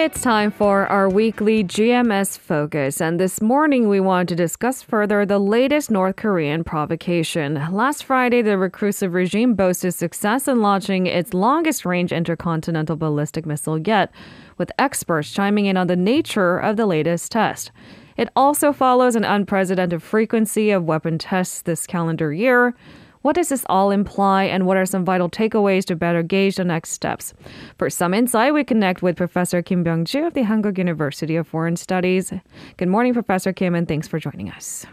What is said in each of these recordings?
It's time for our weekly GMS Focus, and this morning we want to discuss further the latest North Korean provocation. Last Friday, the reclusive regime boasted success in launching its longest-range intercontinental ballistic missile yet, with experts chiming in on the nature of the latest test. It also follows an unprecedented frequency of weapon tests this calendar year. What does this all imply, and what are some vital takeaways to better gauge the next steps? For some insight, we connect with Professor Kim Byung-Joo of the Hankuk University of Foreign Studies. Good morning, Professor Kim, and thanks for joining us.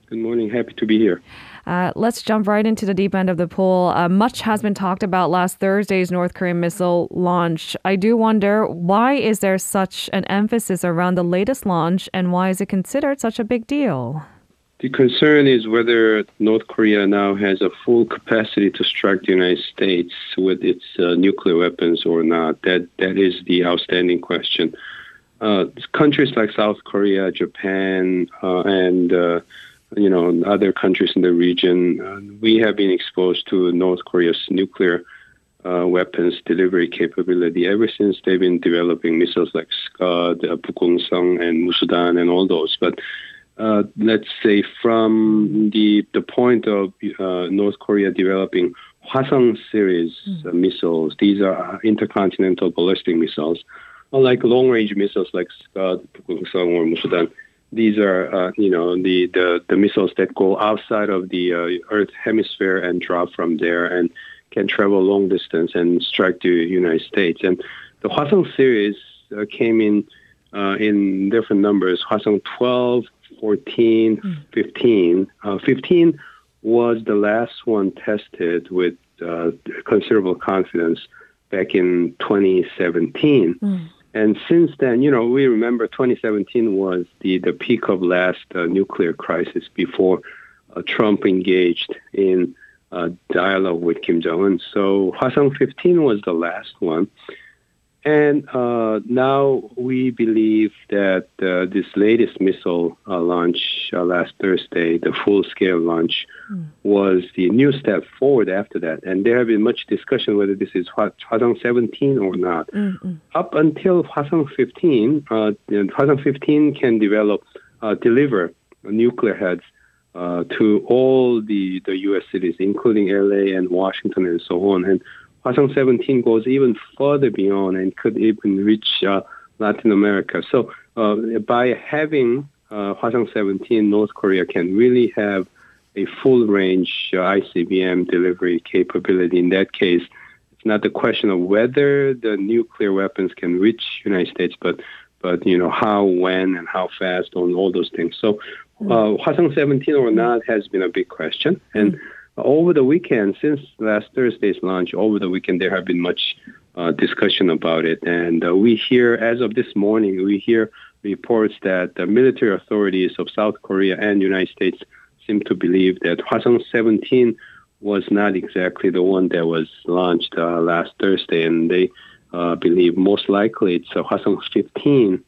Good morning. Happy to be here. Let's jump right into the deep end of the pool. Much has been talked about last Thursday's North Korean missile launch. I do wonder, why is there such an emphasis around the latest launch, and why is it considered such a big deal? The concern is whether North Korea now has a full capacity to strike the United States with its nuclear weapons or not. That is the outstanding question. Countries like South Korea, Japan, and other countries in the region, we have been exposed to North Korea's nuclear weapons delivery capability ever since they've been developing missiles like Scud, Bukungsung, and Musudan, and all those. But let's say from the point of North Korea developing Hwasong series missiles, these are intercontinental ballistic missiles, unlike long-range missiles like Scud, Bukungsung, or Musudan. These are, the missiles that go outside of the Earth hemisphere and drop from there and can travel long distance and strike the United States. And the Hwasong series came in different numbers: Hwasong 12, 14, 15. 15 was the last one tested with considerable confidence back in 2017. And since then, we remember 2017 was the peak of last nuclear crisis before Trump engaged in dialogue with Kim Jong-un. So Hwasong 15 was the last one. And now we believe that this latest missile launch last Thursday, the full-scale launch, was the new step forward after that. And there have been much discussion whether this is Hwasong 17 or not. Up until Hwasong 15, Hwasong 15 can deliver nuclear heads to all the U.S. cities, including L.A. and Washington and so on. And Hwasong 17 goes even further beyond and could even reach Latin America. So by having Hwasong 17, North Korea can really have a full-range ICBM delivery capability. In that case, it's not the question of whether the nuclear weapons can reach United States, but how, when, and how fast on all those things. So Hwasong 17 or not has been a big question. And over the weekend, since last Thursday's launch, there have been much discussion about it. And we hear, as of this morning, reports that the military authorities of South Korea and United States seem to believe that Hwasong 17 was not exactly the one that was launched last Thursday. And they believe most likely it's a Hwasong 15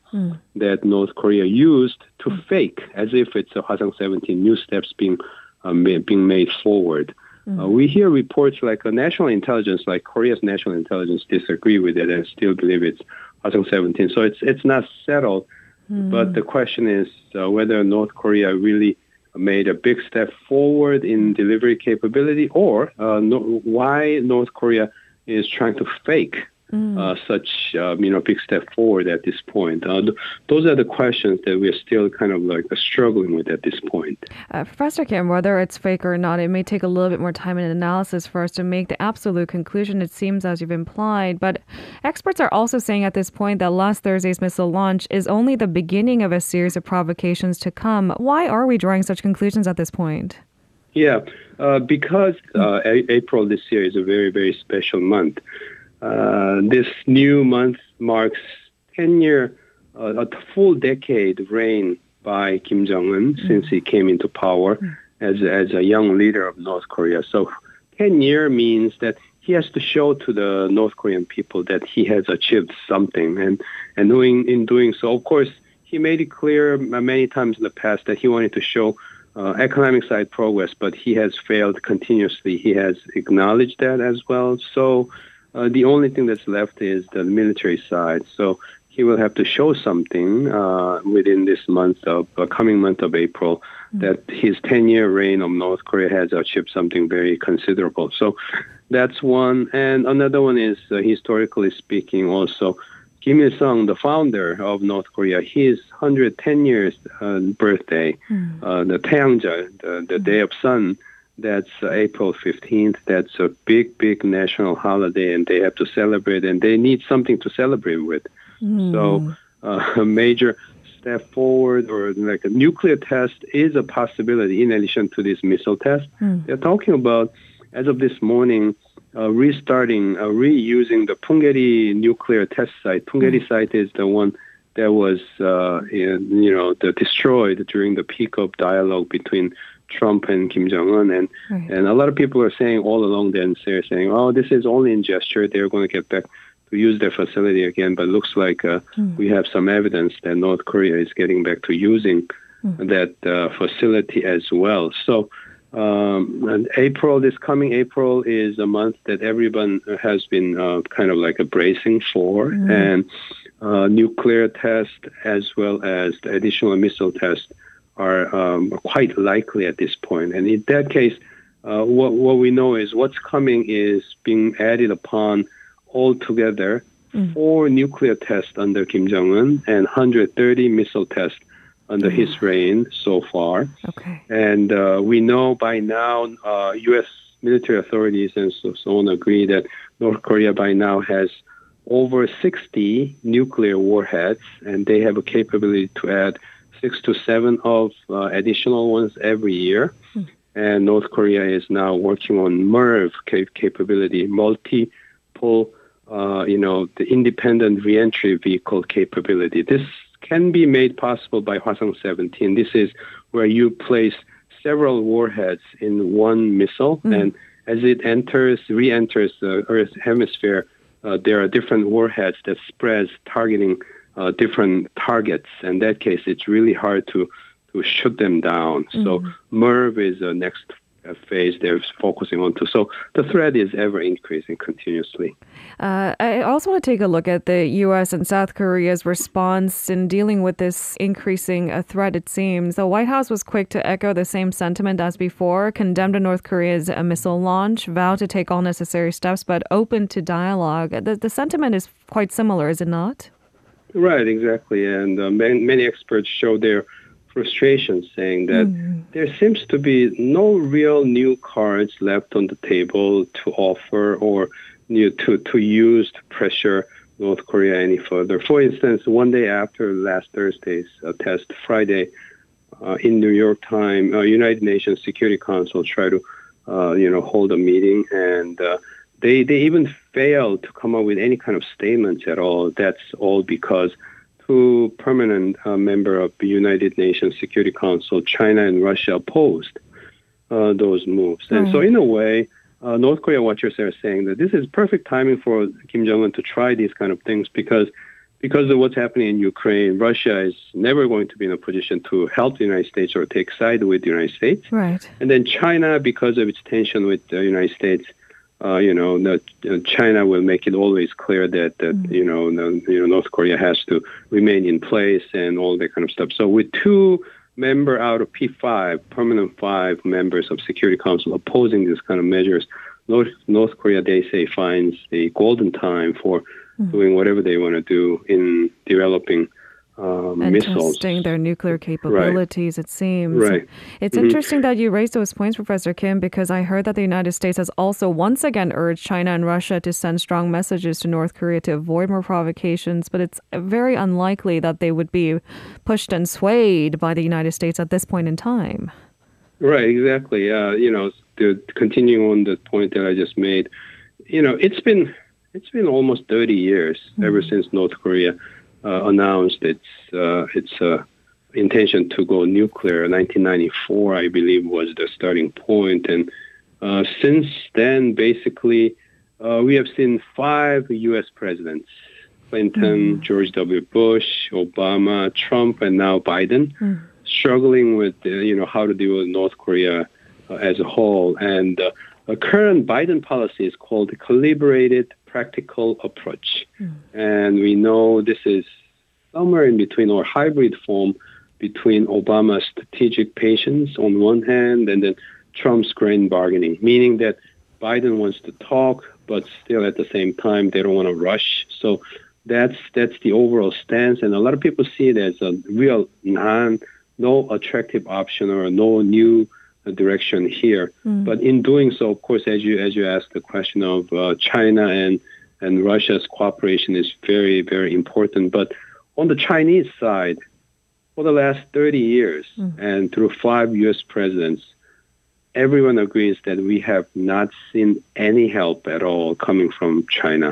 that North Korea used to fake, as if it's a Hwasong 17 new steps being made forward. We hear reports like national intelligence, like Korea's national intelligence, disagree with it and still believe it's Hwasong 17. So it's not settled. But the question is whether North Korea really made a big step forward in delivery capability, or why North Korea is trying to fake such big step forward at this point. Those are the questions that we're still kind of struggling with at this point. Professor Kim, whether it's fake or not, it may take a little bit more time and analysis for us to make the absolute conclusion, it seems, as you've implied. But experts are also saying at this point that last Thursday's missile launch is only the beginning of a series of provocations to come. Why are we drawing such conclusions at this point? Yeah, because April this year is a very, very special month. This new month marks 10-year, a full decade of reign by Kim Jong-un since he came into power as a young leader of North Korea. So 10-year means that he has to show to the North Korean people that he has achieved something. And in doing so, of course, he made it clear many times in the past that he wanted to show economic side progress, but he has failed continuously. He has acknowledged that as well. So the only thing that's left is the military side. So he will have to show something within this coming month of April, that his 10-year reign of North Korea has achieved something very considerable. So that's one. And another one is, historically speaking, also, Kim Il-sung, the founder of North Korea, his 110 years birthday, the Taeyangja, the Day of Sun, that's April 15th. That's a big, big national holiday, and they have to celebrate, and they need something to celebrate with. So a major step forward, or like a nuclear test, is a possibility in addition to this missile test. They're talking about, as of this morning, reusing the Punggye-ri nuclear test site. Punggye-ri site is the one that was, destroyed during the peak of dialogue between Trump and Kim Jong-un. And a lot of people are saying all along then, they're saying, oh, this is only in gesture. They're going to get back to use their facility again. But it looks like we have some evidence that North Korea is getting back to using that facility as well. So and this coming April is a month that everyone has been kind of like bracing for. And nuclear test as well as the additional missile test are quite likely at this point. And in that case, what we know is what's coming is being added upon altogether 4 nuclear tests under Kim Jong-un and 130 missile tests under his reign so far. Okay. And we know by now, U.S. military authorities and so on agree that North Korea by now has over 60 nuclear warheads, and they have a capability to add 6 to 7 of additional ones every year. And North Korea is now working on MIRV capability, multiple, the independent reentry vehicle capability. This can be made possible by Hwasong-17. This is where you place several warheads in one missile, and as it re-enters the Earth's hemisphere, there are different warheads that spreads targeting different targets. In that case, it's really hard to shoot them down. So MIRV is the next phase they're focusing on too. So the threat is ever increasing continuously. I also want to take a look at the U.S. and South Korea's response in dealing with this increasing threat, it seems. The White House was quick to echo the same sentiment as before, condemned North Korea's missile launch, vowed to take all necessary steps, but open to dialogue. The sentiment is quite similar, is it not? Right, exactly. And many experts show their frustration, saying that there seems to be no real new cards left on the table to offer or to use to pressure North Korea any further. For instance, one day after last Thursday's test, Friday, in New York time, United Nations Security Council tried to hold a meeting, and they even failed to come up with any kind of statements at all. That's all because 2 permanent member of the United Nations Security Council, China and Russia, opposed those moves. And so in a way, North Korea watchers are saying that this is perfect timing for Kim Jong-un to try these kind of things because of what's happening in Ukraine. Russia is never going to be in a position to help the United States or take side with the United States. Right. And then China, because of its tension with the United States, China will make it always clear that North Korea has to remain in place and all that kind of stuff. So with 2 members out of P5, permanent 5 members of Security Council opposing these kind of measures, North Korea, they say, finds the golden time for doing whatever they want to do in developing and missiles. testing their nuclear capabilities, it seems. Right. It's interesting that you raised those points, Professor Kim, because I heard that the United States has also once again urged China and Russia to send strong messages to North Korea to avoid more provocations, but it's very unlikely that they would be pushed and swayed by the United States at this point in time. Right, exactly. Continuing on the point that I just made, it's been almost 30 years ever since North Korea announced its intention to go nuclear. 1994, I believe, was the starting point. And since then, basically, we have seen 5 U.S. presidents, Clinton, George W. Bush, Obama, Trump, and now Biden, struggling with, how to deal with North Korea as a whole. And the current Biden policy is called the calibrated practical approach. And we know this is somewhere in between or hybrid form between Obama's strategic patience on one hand and then Trump's grand bargaining, meaning that Biden wants to talk, but still at the same time they don't want to rush. So that's the overall stance, and a lot of people see it as a real no attractive option or no new direction here. But in doing so, of course, as you asked, the question of China and Russia's cooperation is very, very important. But on the Chinese side, for the last 30 years and through 5 U.S. presidents, everyone agrees that we have not seen any help at all coming from China.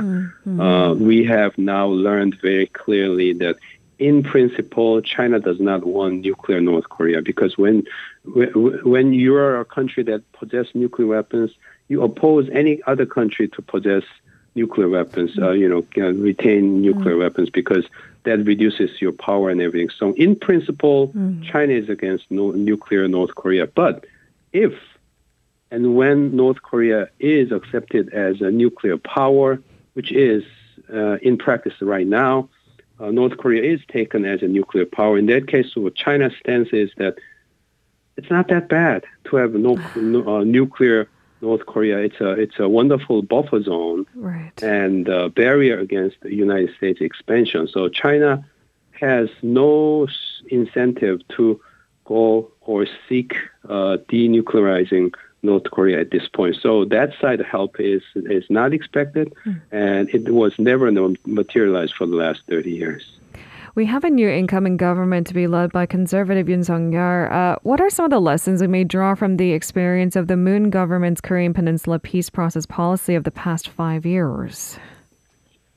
We have now learned very clearly that in principle, China does not want nuclear North Korea, because when you are a country that possesses nuclear weapons, you oppose any other country to possess nuclear weapons, retain nuclear weapons, because that reduces your power and everything. So in principle, China is against nuclear North Korea. But if and when North Korea is accepted as a nuclear power, which is in practice right now, North Korea is taken as a nuclear power. In that case, what China's stance is that it's not that bad to have nuclear North Korea. It's a wonderful buffer zone and barrier against the United States expansion. So China has no incentive to go or seek denuclearizing North Korea at this point. So that side of help is not expected, and it was never materialized for the last 30 years. We have a new incoming government to be led by conservative Yoon Suk-yeol. What are some of the lessons we may draw from the experience of the Moon government's Korean Peninsula peace process policy of the past 5 years?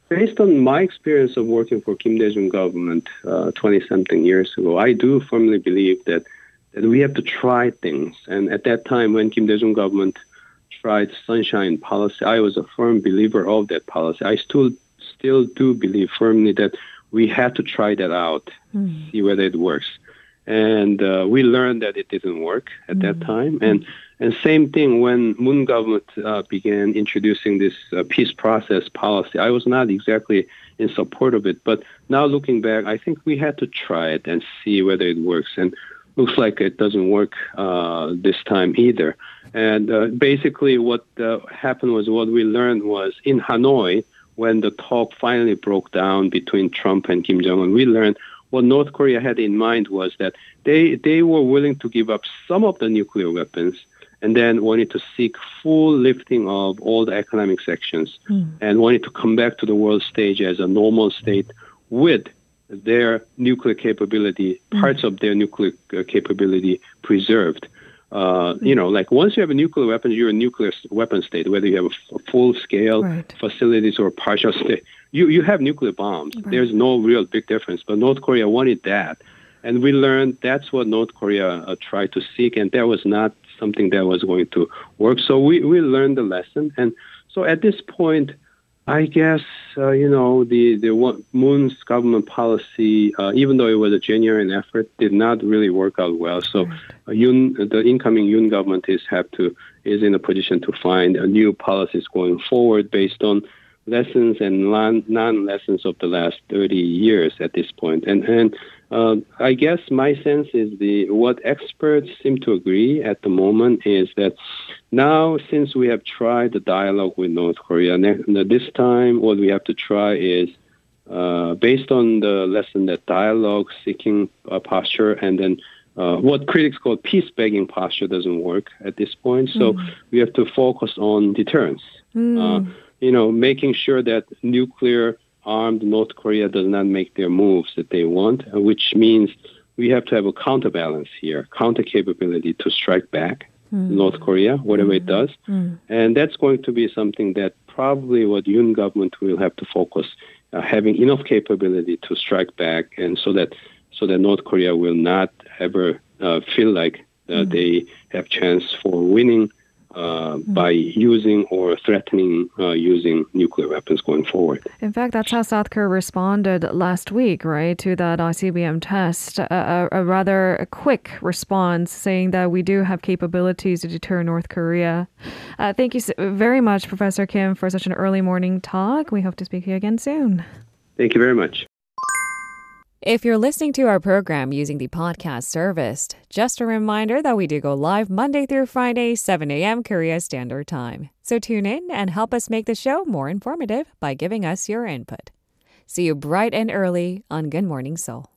Based on my experience of working for Kim Dae-jung government 20-something years ago, I do firmly believe that we have to try things. And at that time, when Kim Dae-jung government tried sunshine policy, I was a firm believer of that policy. I still do believe firmly that we had to try that out, see whether it works. And we learned that it didn't work at that time. And same thing when Moon government began introducing this peace process policy. I was not exactly in support of it, but now looking back, I think we had to try it and see whether it works. And looks like it doesn't work this time either. And basically what happened was, what we learned was in Hanoi, when the talk finally broke down between Trump and Kim Jong-un, we learned what North Korea had in mind was that they were willing to give up some of the nuclear weapons and then wanted to seek full lifting of all the economic sanctions and wanted to come back to the world stage as a normal state with their nuclear capability, parts of their nuclear capability preserved. Like once you have a nuclear weapon, you're a nuclear weapon state, whether you have a full-scale facilities or partial state. You have nuclear bombs. There's no real big difference. But North Korea wanted that. And we learned that's what North Korea tried to seek, and that was not something that was going to work. So we learned the lesson. And so at this point, I guess, the Moon's government policy, even though it was a genuine effort, did not really work out well. So the incoming Yoon government is in a position to find new policies going forward based on lessons and non-lessons of the last 30 years at this point. And I guess my sense is what experts seem to agree at the moment is that now, since we have tried the dialogue with North Korea, this time what we have to try is, based on the lesson that dialogue-seeking posture and then what critics call peace-begging posture doesn't work at this point. So we have to focus on deterrence, making sure that nuclear-armed North Korea does not make their moves that they want, which means we have to have a counterbalance here, counter-capability to strike back North Korea, whatever it does. And that's going to be something that probably what Yoon government will have to focus, having enough capability to strike back, and so that North Korea will not ever feel like they have chance for winning by using or threatening using nuclear weapons going forward. In fact, that's how South Korea responded last week, right, to that ICBM test. A rather quick response saying that we do have capabilities to deter North Korea. Thank you very much, Professor Kim, for such an early morning talk. We hope to speak to you again soon. Thank you very much. If you're listening to our program using the podcast service, just a reminder that we do go live Monday through Friday, 7 a.m. Korea Standard Time. So tune in and help us make the show more informative by giving us your input. See you bright and early on Good Morning Seoul.